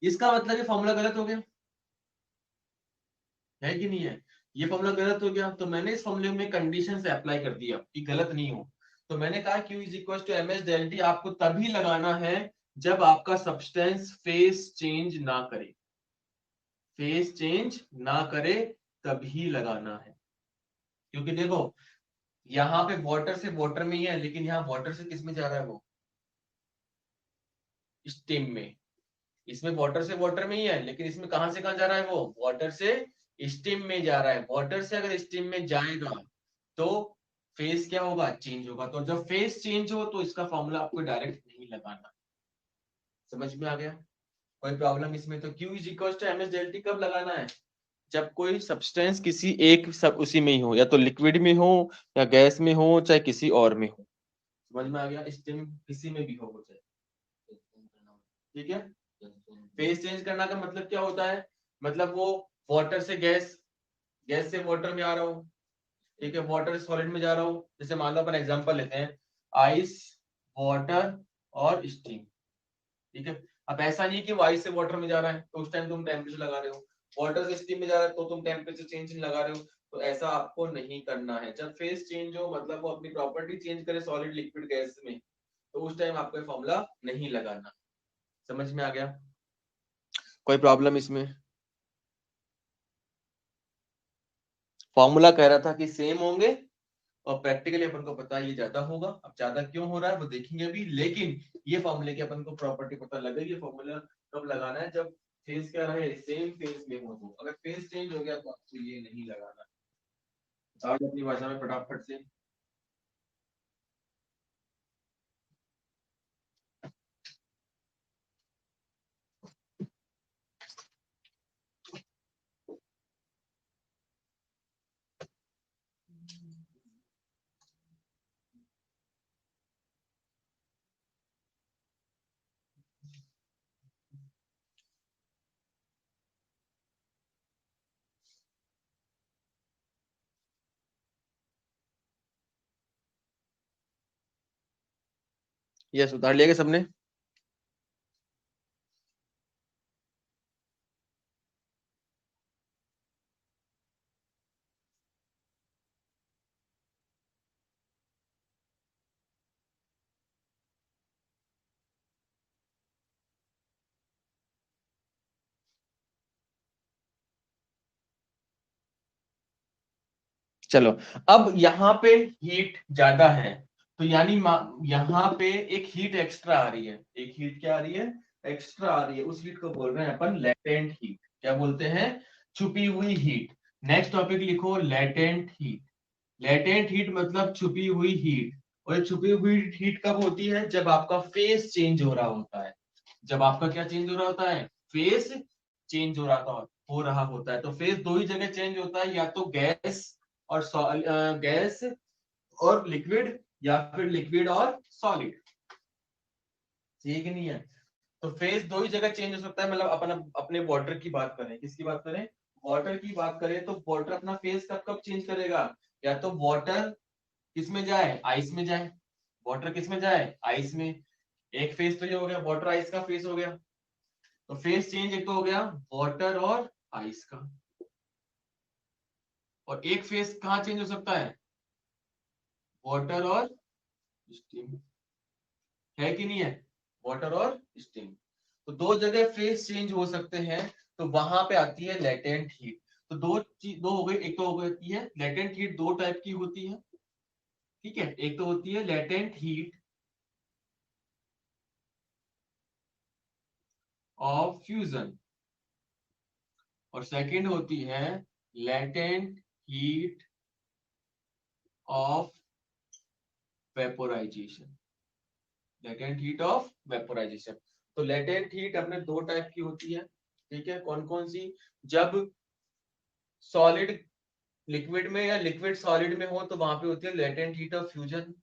इसका मतलब ये फॉर्मूला गलत हो गया है कि नहीं है? ये फॉर्मूला गलत हो गया, तो मैंने इस फॉर्मूले में कंडीशन से अप्लाई कर दिया कि गलत नहीं हो। तो मैंने कहा Q is equal to M H del T आपको तभी लगाना है जब आपका सब्सटेंस फेस चेंज ना करे, फेस चेंज ना करे तभी लगाना है। क्योंकि देखो, यहाँ पे वाटर से वाटर में ही है, लेकिन यहाँ वाटर से किस में जा रहा है, वो स्टीम में। इसमें वाटर से वाटर में ही है, लेकिन इसमें कहां से कहां जा रहा है, वो वाटर से स्टीम में जा रहा है। वाटर से अगर स्टीम में जाएगा तो फेस क्या होगा, चेंज होगा। तो जब फेस चेंज हो तो इसका फॉर्मूला आपको डायरेक्ट नहीं लगाना। समझ में आ गया? कोई प्रॉब्लम इसमें? तो Q is equal to M H del T कब लगाना है, जब कोई सब्सटेंस किसी एक सब उसी में ही हो, या तो लिक्विड में हो या गैस में हो, चाहे किसी और में हो। समझ में आ गया? स्टीम किसी में भी हो वो चाहे। ठीक है, फेस चेंज करना का मतलब क्या होता है, मतलब वो वाटर से गैस, गैस से वाटर में आ रहा हूँ। ठीक है, वाटर सॉलिड में जा रहा हूँ। जैसे मान लो अपन एग्जांपल लेते हैं, आइस, वाटर और स्टीम। ठीक है, अब ऐसा नहीं कि वो आइस से वाटर में जा रहा है तो उस टाइम तुम टेम्परेचर लगा रहे हो, वाटर से स्टीम में जा रहा है तो तुम टेम्परेचर चेंज लगा रहे हो। तो ऐसा आपको नहीं करना है। जब फेस चेंज हो, मतलब वो अपनी प्रॉपर्टी चेंज करे सॉलिड लिक्विड गैस में, तो उस टाइम आपको फॉर्मूला नहीं लगाना। समझ में आ गया? कोई प्रॉब्लम इसमें? फॉर्मूला कह रहा था कि सेम होंगे, और प्रैक्टिकली अपन को पता है ये ज्यादा होगा। अब ज्यादा क्यों हो रहा है वो देखेंगे अभी, लेकिन ये फॉर्मूले की अपन को प्रॉपर्टी पता लगेगी। ये फॉर्मूला कब लगाना है, जब फेज क्या रहे, सेम फेज में हो। तो अगर फेज चेंज हो गया तो आपको ये नहीं लगाना। बताओ अपनी भाषा में फटाफट से। यस, उतार लिया क्या सबने? चलो, अब यहाँ पे हीट ज्यादा है, तो यानी यहाँ पे एक हीट एक्स्ट्रा आ रही है। एक हीट क्या आ रही है, एक्स्ट्रा आ रही है। उस हीट को बोल रहे हैं अपन लेटेंट हीट। क्या बोलते हैं, छुपी हुई हीट। नेक्स्ट टॉपिक लिखो, लेटेंट हीट। लेटेंट हीट मतलब छुपी हुई हीट। और ये छुपी हुई हीट कब होती है, जब आपका फेस चेंज हो रहा होता है। जब आपका क्या चेंज हो रहा होता है, फेस चेंज हो रहा होता है। तो फेस दो ही जगह चेंज होता है, या तो गैस और गैस और लिक्विड, या फिर लिक्विड और सॉलिड। ठीक नहीं है? तो फेस दो ही जगह चेंज हो सकता है। मतलब अपन अपने वाटर की बात करें, किसकी बात करें, वाटर की बात करें, तो वाटर अपना फेस कब कब चेंज करेगा, या तो वाटर किस में जाए, आइस में जाए। वाटर किस में जाए, आइस में। एक फेस तो ये हो गया, वाटर आइस का फेस हो गया। तो फेस चेंज एक तो हो गया वाटर और आइस का। और एक फेस कहाँ चेंज हो सकता है, वाटर और स्टीम। है कि नहीं है, वाटर और स्टीम। तो दो जगह फेस चेंज हो सकते हैं, तो वहां पे आती है लेटेंट हीट। तो दो चीज, दो हो गई। एक तो हो गई है लेटेंट हीट, दो टाइप की होती है। ठीक है, एक तो होती है लेटेंट हीट ऑफ फ्यूजन, और सेकंड होती है latent heat of vaporisation. Latent heat of vaporisation. तो लेटेंट हीट अपने दो टाइप की होती है। ठीक है, कौन कौन सी, जब सॉलिड लिक्विड में या लिक्विड सॉलिड में हो तो वहां पे होती है latent heat of fusion.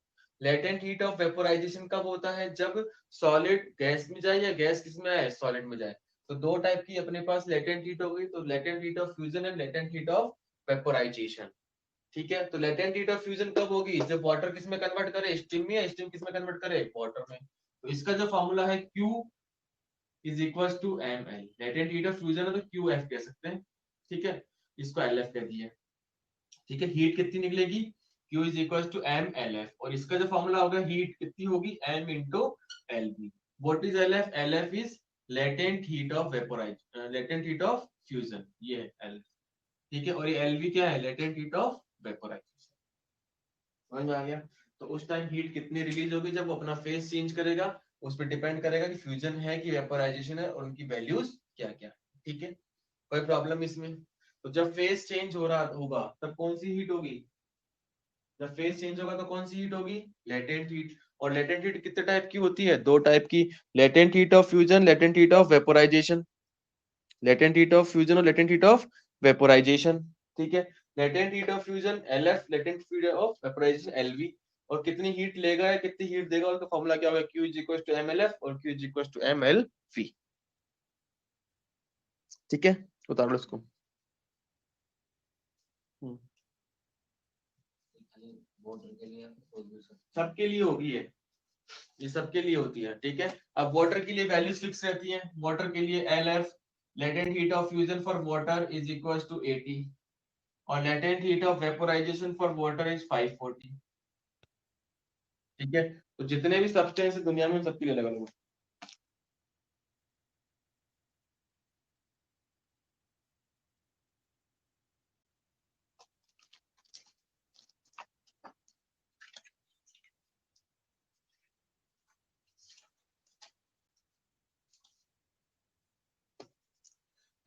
Latent heat of vaporisation कब होता है? जब सॉलिड गैस में जाए या गैस किस में आए, सॉलिड में जाए। तो दो टाइप की अपने पास लेटेंट हीट हो गई, तो latent heat of fusion and latent heat of vaporisation. ठीक है, तो लेटेंट हीट ऑफ फ्यूजन कब होगी? जब वाटर किस में कन्वर्ट करे, स्टीम में, या स्टीम किस में कन्वर्ट करे, वाटर में। तो इसका जो फॉर्मूला है Q is equal to M L. Latent heat of fusion है तो क्यू एफ कह सकते हैं। ठीक है, इसको एल एफ कह दिया। ठीक है, हीट कितनी निकलेगी? Q is equal to M L F, और इसका जो फॉर्मूला होगा हीट कितनी होगी, m into L B. What is L F? L F is latent heat of vaporize, latent heat of fusion, ये है एल। ठीक है, और ये एल बी क्या है? Latent heat of vaporisation. समझ में आ गया? तो उस टाइम हीट कितनी रिलीज होगी जब वो अपना फेस चेंज करेगा, उस पर डिपेंड करेगा कि फ्यूजन है कि वेपोराइजेशन है, और उनकी वैल्यूज क्या क्या। ठीक है, कोई प्रॉब्लम इसमें? तो जब फेस चेंज हो रहा होगा तब कौन सी हीट होगी? जब फेस चेंज होगा तो कौन सी हीट होगी? Latent heat. और लेटेंट हीट कितने टाइप की होती है? दो टाइप की, latent heat of fusion, latent heat of vaporisation. Latent heat of fusion और लेटेंट हीट ऑफ वेपोराइजेशन। ठीक है, latent heat of fusion L F, latent heat of vaporisation L V. और कितनी हीट लेगा या कितनी हीट देगा, उसका फॉर्मूला क्या होगा? Q is equal to M L F और Q is equal to M L V. ठीक है, उतारो इसको। सबके लिए होगी ये सबके लिए होती है। ठीक है, अब वाटर के लिए वैल्यूज फिक्स रहती हैं। वाटर के लिए L F, latent heat of fusion for water is equal to 80, और latent heat of vaporization for water is 540। ठीक है, तो जितने भी सब्सटेंस है दुनिया में सबके लिए अलग अलग।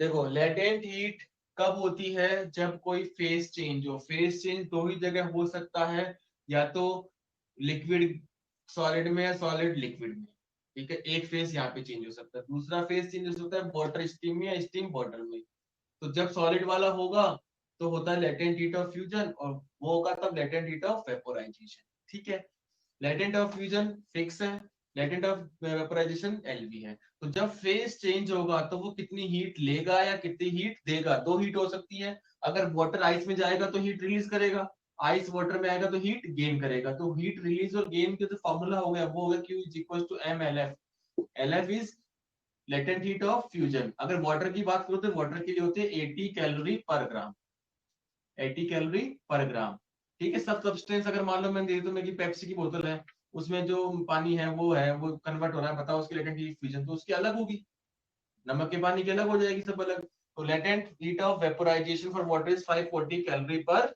देखो, लेटेंट हीट कब होती है? जब कोई फेस चेंज हो। फेस चेंज दो ही जगह हो सकता है, या तो लिक्विड सॉलिड में या सॉलिड लिक्विड में। ठीक है, एक फेस यहाँ पे चेंज हो सकता है, दूसरा फेस चेंज हो सकता है वाटर स्टीम में या स्टीम वाटर में। तो जब सॉलिड वाला होगा तो होता है लेटेंट हीट ऑफ फ्यूजन, और वो होगा तब लेटेंट हीट ऑफ वेपोराइजेशन। ठीक है, लेटेंट ऑफ फ्यूजन फिक्स है, लेटेंट ऑफ वेपोराइजेशन एलवी है। तो जब फेस चेंज होगा तो वो कितनी हीट लेगा या कितनी हीट देगा? दो हीट हो सकती है। अगर वाटर आइस में जाएगा तो हीट रिलीज करेगा, आइस वाटर में आएगा तो हीट गेन करेगा। तो हीट रिलीज और गेन के जो फॉर्मूला हो गया वो होगा Q is equal to M L F. L F is latent heat of fusion. अगर वाटर की बात करो तो वाटर के लिए होते हैं 80 कैलोरी पर ग्राम, 80 कैलोरी पर ग्राम। ठीक है, सब सब्सटेंस अगर मान लो मैं दे दूं मैं कि पेप्सी की बोतल है, उसमें जो पानी है वो कन्वर्ट हो रहा है, बताओ उसकी लेटेंट हीट फ्यूजन तो उसकी अलग होगी, नमक के पानी की अलग हो जाएगी, सब अलग। तो latent heat of vaporization for water is 540 calorie पर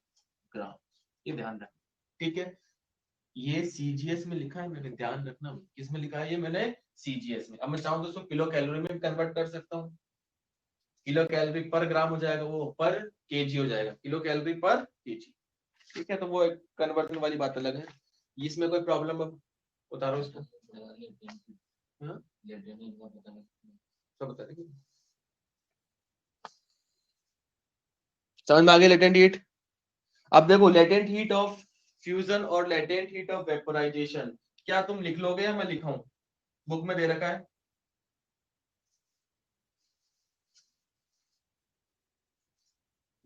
ग्राम। ये ध्यान रखना। ठीक है, ये सीजीएस में लिखा है मैंने, ध्यान रखना किस में लिखा है ये मैंने, सीजीएस में। अब मैं चाहूँ तो उसको किलो कैलोरी में भी कन्वर्ट कर सकता हूँ। किलो कैलोरी पर ग्राम हो जाएगा, वो पर केजी हो जाएगा, किलो कैलोरी पर केजी। ठीक है, तो वो एक कन्वर्जन वाली बात अलग है। इसमें कोई प्रॉब्लम? अब उतारो इसको। हाँ? सब बता देंगे। समझ में आ गया लेटेंट हीट? अब देखो, लेटेंट हीट ऑफ फ्यूजन और लेटेंट हीट ऑफ वेपोराइजेशन, क्या तुम लिख लोगे या मैं लिखाऊं? बुक में दे रखा है,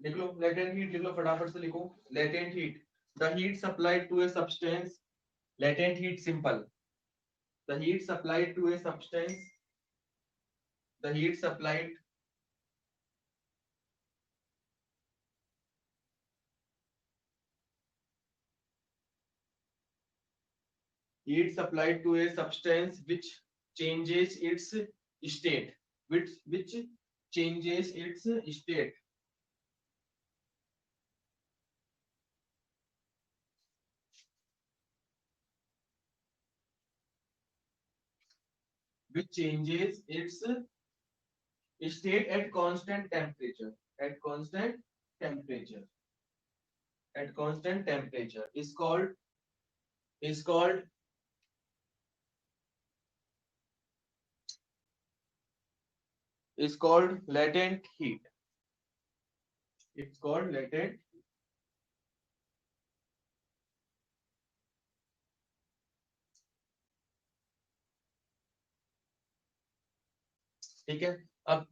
लिख लो। लेटेंट हीट लिख लो, फटाफट से लिखो। Latent heat, the heat supplied to a substance. Latent heat simple, the heat supplied to a substance, the heat supplied, heat supplied to a substance which changes its state, which changes its state, which changes its state at constant temperature, at constant temperature, at constant temperature is called is called latent heat. It's called latent. ठीक है। अब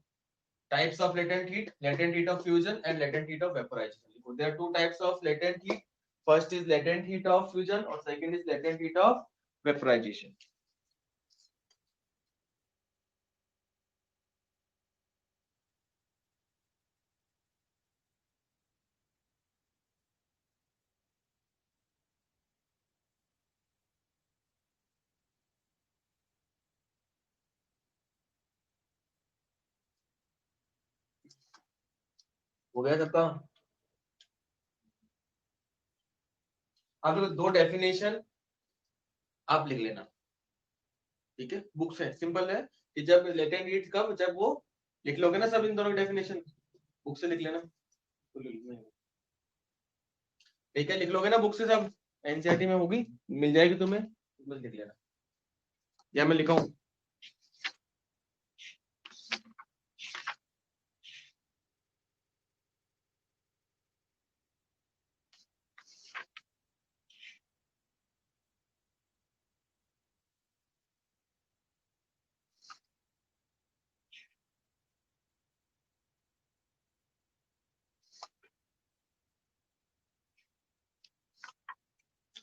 types of latent heat of fusion and latent heat of vaporization. There are two types of latent heat. First is latent heat of fusion or second is latent heat of vaporization. हो गया सबका? अब दो definition आप लिख लेना, ठीक है, बुक से। सिंपल है कि जब लेटेंट हीट कब, जब वो लिख लोगे ना सब इन दोनों की डेफिनेशन, बुक से लिख लेना। ठीक है, लिख लोगे ना बुक से सब, एनसीईआरटी में होगी, मिल जाएगी तुम्हें, बस लिख लेना। या मैं लिखाऊं?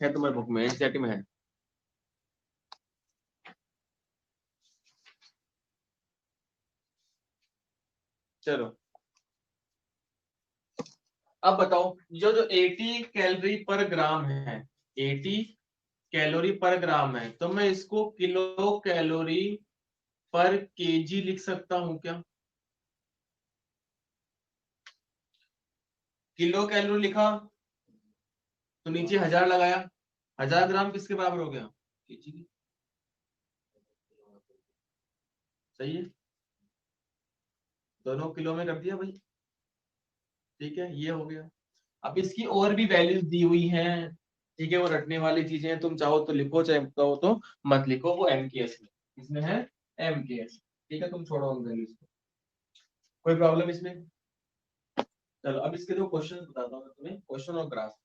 है तुम्हारे बुक में, एनसीईआरटी में है। चलो अब बताओ, जो जो 80 कैलोरी पर ग्राम है, 80 कैलोरी पर ग्राम है, तो मैं इसको किलो कैलोरी पर केजी लिख सकता हूं क्या? किलो कैलोरी लिखा तो नीचे 1000 लगाया, 1000 ग्राम किसके बराबर हो गया? केजी की। सही है, दोनों किलो में कर दिया भाई। ठीक है, ये हो गया। अब इसकी और भी वैल्यूज दी हुई हैं, ठीक है, वो रटने वाली चीजें हैं, तुम चाहो तो लिखो, चाहे चाहो तो मत लिखो, वो एमकेएस में, इसमें है एमकेएस। ठीक है, तुम छोड़ो उन वैल्यूज को, कोई प्रॉब्लम इसमें? चलो अब इसके दो क्वेश्चन बताता हूँ मैं तुम्हें, क्वेश्चन और ग्राफ।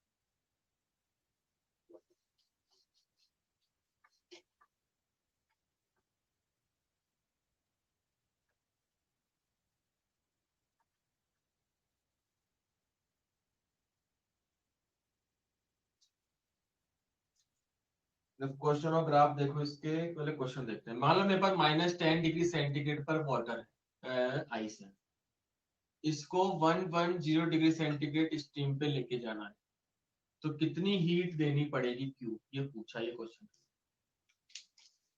क्वेश्चन और ग्राफ देखो, इसके पहले क्वेश्चन देखते हैं। मान लो मेरे पास -10 डिग्री सेंटीग्रेड पर वाटर है, आइस है, इसको 110 डिग्री सेंटीग्रेड स्टीम पे लेके जाना है, तो कितनी हीट देनी पड़ेगी क्यू, ये पूछा ये क्वेश्चन।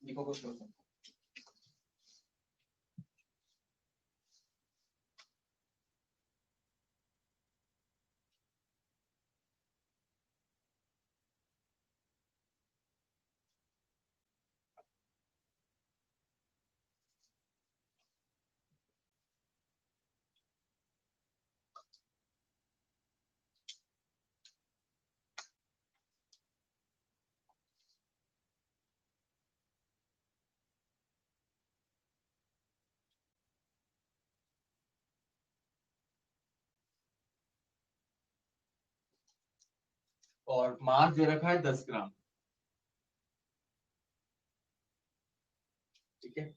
देखो क्वेश्चन, और मास दे रखा है 10 ग्राम। ठीक है,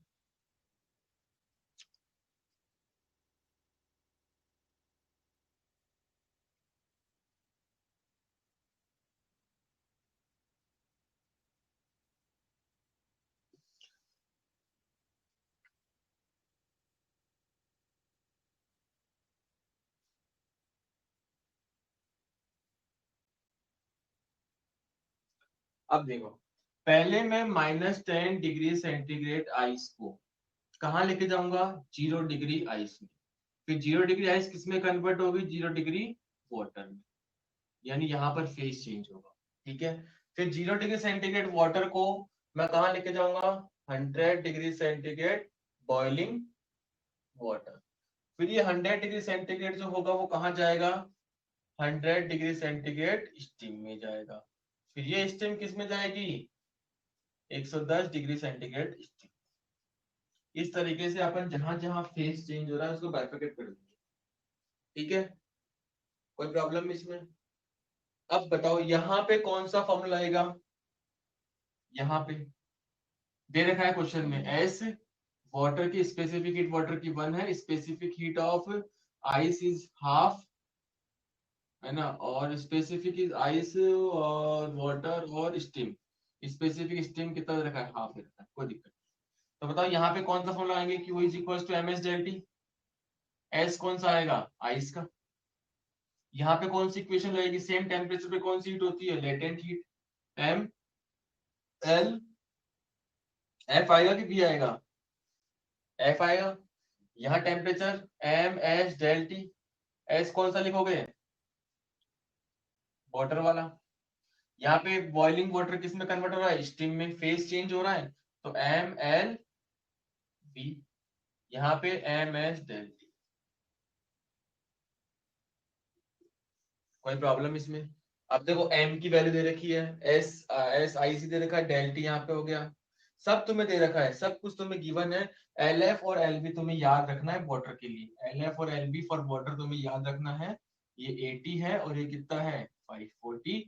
अब देखो, पहले मैं -10 डिग्री सेंटीग्रेड आइस को कहाँ लेके जाऊंगा? 0 डिग्री आइस में। फिर 0 डिग्री आइस किस में कन्वर्ट होगी? 0 डिग्री वाटर में, यानी यहाँ पर फेज चेंज होगा। ठीक है, फिर 0 डिग्री सेंटीग्रेड वाटर को मैं कहाँ लेके जाऊंगा? 100 डिग्री सेंटीग्रेड बॉइलिंग वाटर। फिर ये 100 डिग्री सेंटीग्रेड जो होगा वो कहाँ जाएगा? 100 डिग्री सेंटीग्रेड स्टीम में जाएगा। फिर ये स्टीम किस में जाएगी? 110 डिग्री सेंटीग्रेड स्टीम। इस तरीके से अपन जहां जहां फेज चेंज हो रहा है उसको बाइफरकेट कर देंगे। ठीक है, कोई प्रॉब्लम इसमें? अब बताओ यहाँ पे कौन सा फॉर्मूला आएगा? यहाँ पे दे रखा है क्वेश्चन में, S वाटर की स्पेसिफिक हीट वाटर की 1 है, specific heat of ice is half, है ना, और स्पेसिफिक इज आइस और वाटर और स्टीम, स्पेसिफिक स्टीम कितना रखा है, हाफ रखा है, कोई दिक्कत नहीं। तो बताओ यहाँ पे कौन सा फॉर्मूला आएंगे, Q is equal to M S del T, S कौन सा आएगा, आइस का। यहाँ पे कौन सी इक्वेशन लगेगी, सेम टेम्परेचर पे कौन सी हीट होती है, latent heat, M L, F आएगा कि बी आएगा, एफ आएगा। यहाँ temperature M S del T, S कौन सा लिखोगे, वाटर वाला। यहाँ पे बॉइलिंग वाटर किस में कन्वर्ट हो रहा है, स्टीम में, फेज चेंज हो रहा है, तो एम एल बी, यहाँ पे एम एस डेल टी। कोई प्रॉब्लम इसमें। अब देखो एम की वैल्यू दे रखी है, एस एस आई सी दे रखा है, डेल टी यहाँ पे हो गया, सब तुम्हें दे रखा है, सब कुछ तुम्हें गिवन है। एल एफ और एल बी तुम्हें याद रखना है वाटर के लिए, एल एफ और एल बी फॉर वाटर तुम्हें याद रखना है। ये 80 है और ये कितना है, 540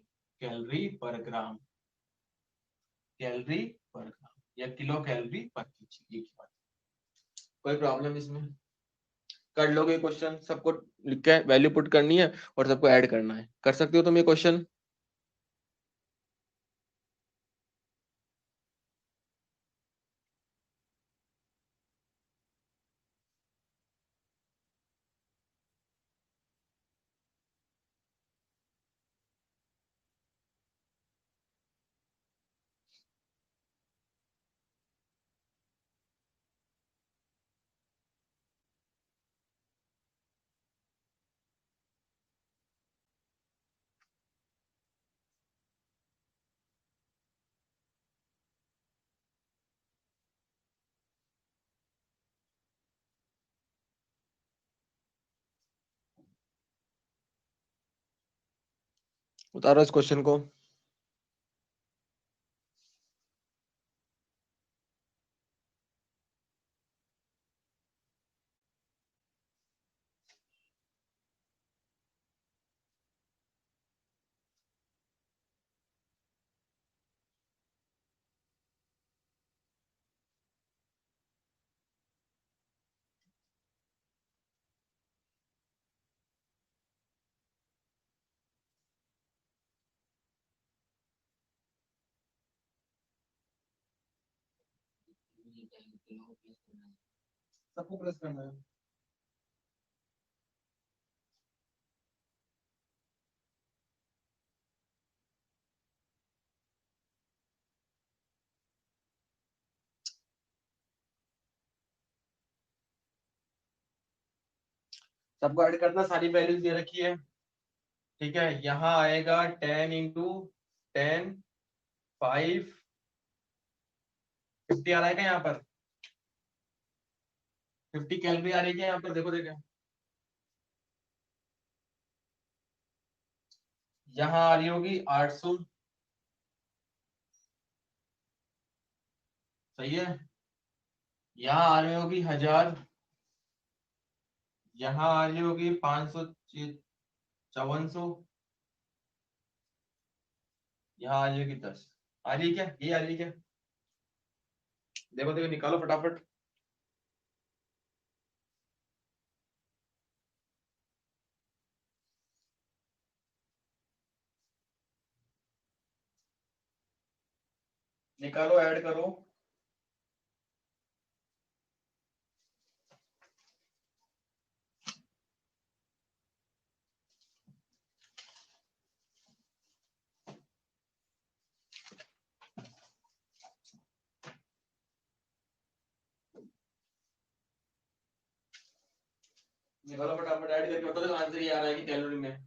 कैलोरी पर ग्राम, कैलोरी पर ग्राम या किलो कैलोरी पर केजी, एक ही बात। कोई प्रॉब्लम इसमें, कर लोगे क्वेश्चन, सबको लिख के वैल्यू पुट करनी है और सबको ऐड करना है, कर सकते हो तुम ये क्वेश्चन। उतारो इस क्वेश्चन को। सबको प्रेस करना है। सबको ऐड करना, सारी वैल्यूज दे रखी है, ठीक है। यहाँ आएगा 10 × 10, 5, 50 आ रहा है क्या यहाँ पर, 50 कैलोरी आ रही है क्या यहाँ पर, देखो देखो, यहाँ आ रही होगी 800, सही है। यहाँ आ रही होगी 1000, यहाँ आ रही होगी 500, 5400, यहाँ आ रही होगी 10, आ रही है क्या, ये आ रही है क्या, देखो देखो निकालो फटाफट। निकालो, ऐड करो। निकालो फटाफट, ऐड करके बताओ देखो आंसर ये आ रहा है कि कैलोरी में।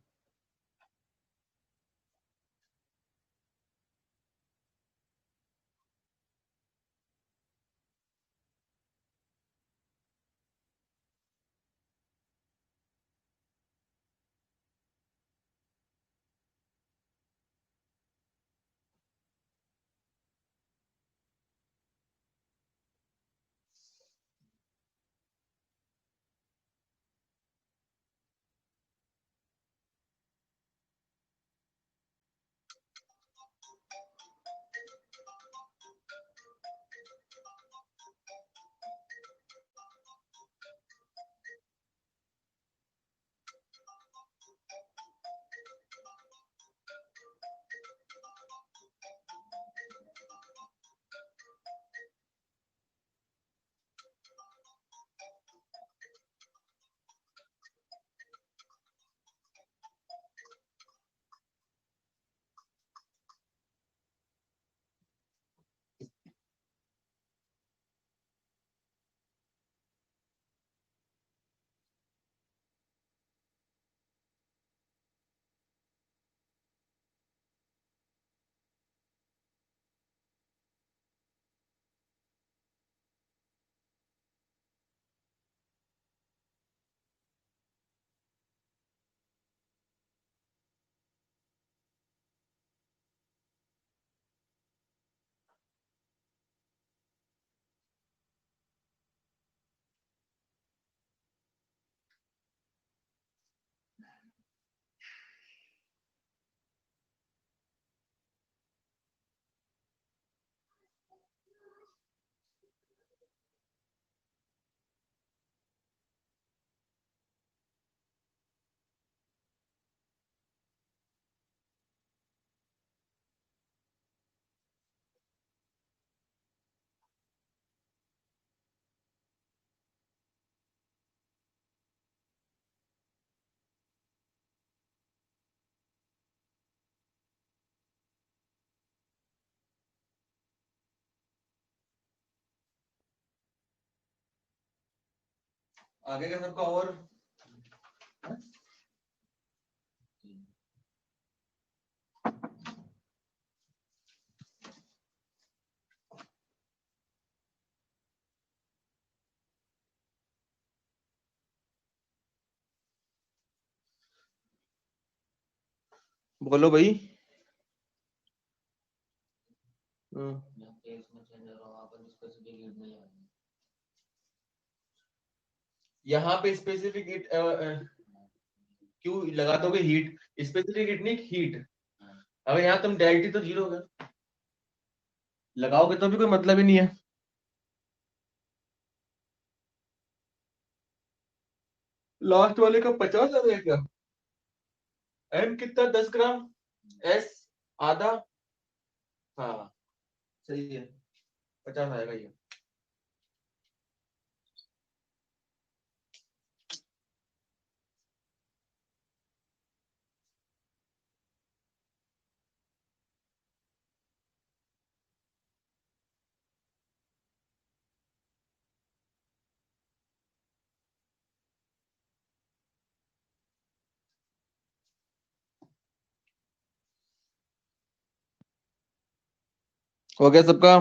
आगे का सबका और बोलो भाई। यहाँ पे स्पेसिफिक हीट क्यों लगा दोगे? हीट स्पेसिफिक हीट नहीं, हीट। अगर यहाँ तुम डेल्टी तो जीरो होगा, लगाओगे तो भी कोई मतलब ही नहीं है। लास्ट वाले का 50 आ गया क्या? एम कितना? 10 ग्राम। एस आधा। हाँ सही है, 50 आएगा ये। हो गया सबका?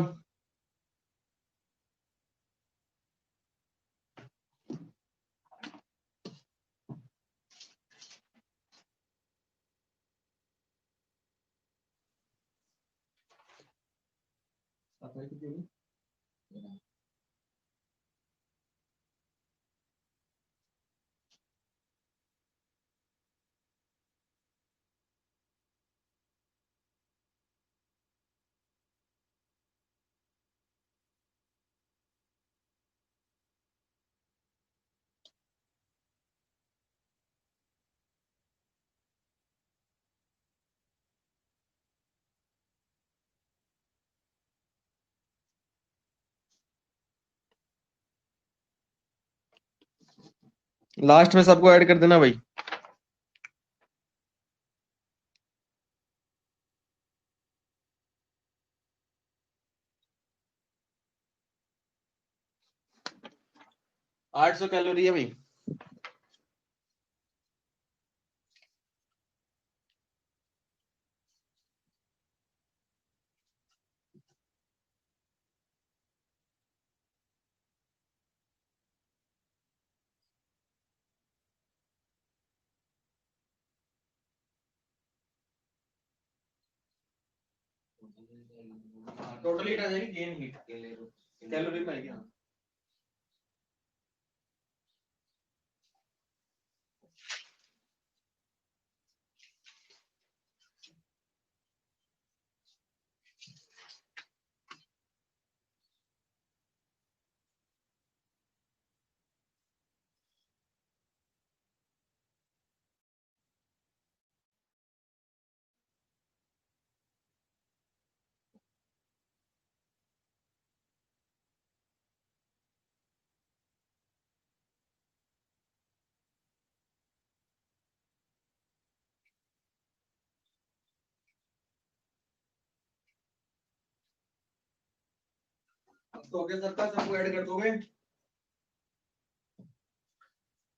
लास्ट में सबको ऐड कर देना भाई। आठ सौ कैलोरी है भाई। टोटल हीट आ जाएगी, गेन हीट कैलोरी में आएगी। हाँ तो हो गया सबका, सबको ऐड कर दोगे।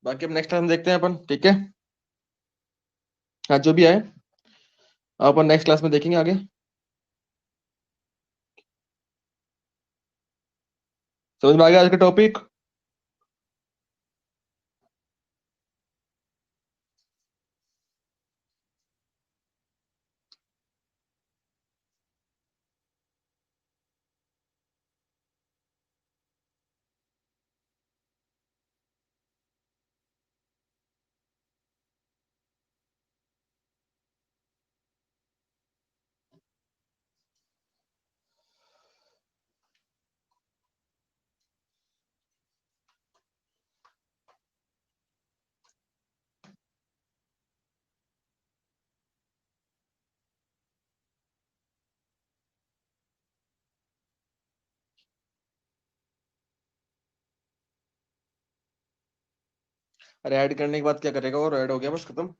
बाकी अब नेक्स्ट टाइम देखते हैं अपन, ठीक है? हाँ जो भी आए अपन नेक्स्ट क्लास में देखेंगे आगे। समझ में आ गया आज का टॉपिक? अरे ऐड करने के बाद क्या करेगा? और ऐड हो गया, बस खत्म।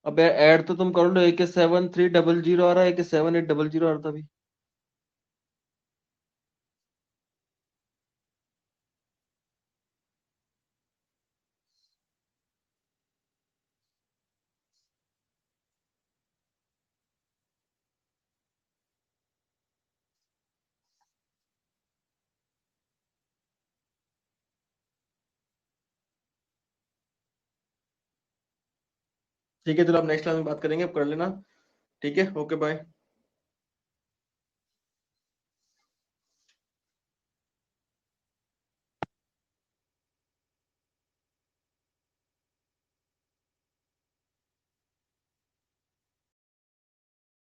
अब ऐड तो तुम कर लो, एक 7300 आ रहा है, एक 7800 आ रहा था अभी। ठीक है चलो, अब नेक्स्ट क्लास में बात करेंगे, अब कर लेना। ठीक है, ओके बाय।